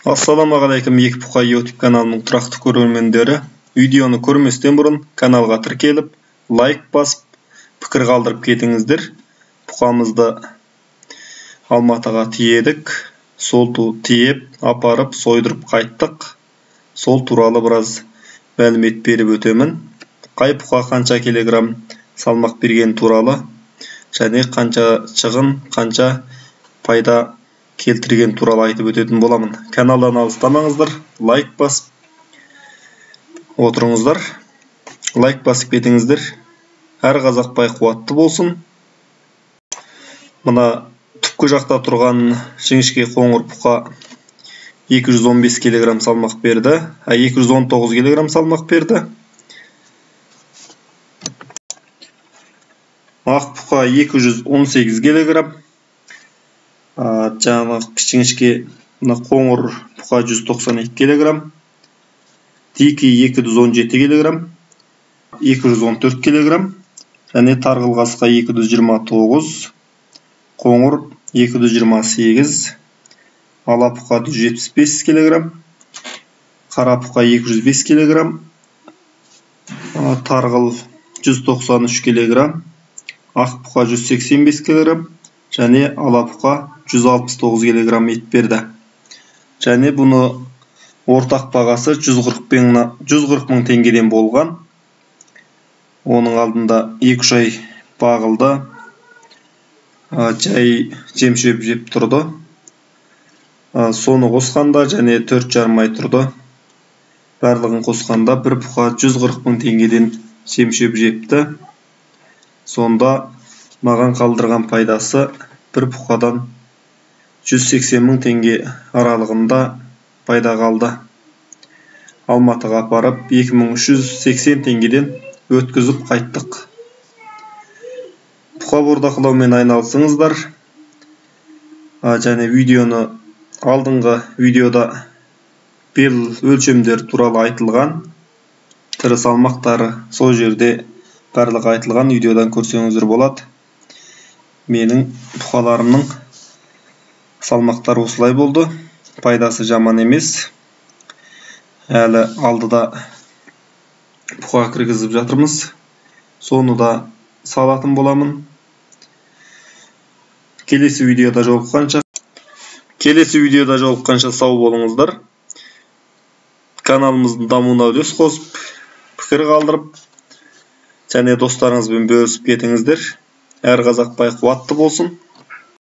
Ассаламағалейкум, екі бұқа YouTube каналының тұрақты көрермендері. Видеоны көрместен бұрын каналға тіркеліп, лайк басып, пікір қалдырып кетіңіздер. Бұқамызды Алматыға тиедік. Сол тиеп, апарып, сойдырып қайттық. Сол туралы біраз мәлімет беріп өтемін. Қай бұқа қанша килограмм салмақ берген туралы, және қанша шығын, қанша пайда келтірген туралы айтып өтетін боламын. Каналдан алыстамаңыздар, лайк басып отырыңыздар. Лайк басып кетіңіздер. Әр қазақ бай қуатты болсын. Мына түпкі жақта тұрған жіңішке қоңыр бұқа 215 килограмм салмақ берді. 219 килограмм салмақ берді. Ақ бұқа 218 килограмм. Жаңағы жіңішке қоңыр бұқа 192 килограмм. Дикий 217 килограмм. 214 килограмм. Және тарғыл қасқа 229. Қоңыр 228. Ала бұқа 175 килограмм. Қара бұқа 205 килограмм. Тарғыл 193 килограмм. Ақ бұқа 185 килограмм. Және ала бұқа 169 килограмм ет берді. Және бұны ортақ бағасы 140 мың теңгеден болған. Оның алдында 2-3 ай бағылды. Жай жем-шөп жеп тұрды. Соны қосқанда және 4,5 ай тұрды. Барлығын қосқанда бір бұқа 140 мың теңгеден жем-шөп жепті. Сонда маған қалдырған пайдасы бір бұқадан 180 мың теңге аралығында пайда қалды. Алматыға апарып 2380 теңгеден өткізіп қайттық. Бұқа бордақылаумен айналысыңыздар. Және видеоны алдыңғы видеода бел өлшемдер туралы айтылған. Тірі салмақтары сол жерде барлығы айтылған, видеодан көрсеңіздер болады. Менің бұқаларымның салмақтары осылай болды. Пайдасы жаман емес. Әлі алдыда бұқа кіргізіп жатырмыз. Соны да салатын боламын. Келесі видеода жолыққанша сау болыңыздар. Каналымыздың дамуына үлес қосып, пікір қалдырып, және достарыңызбен бөлісіп кетіңіздер. Әр қазақ бай қуатты болсын.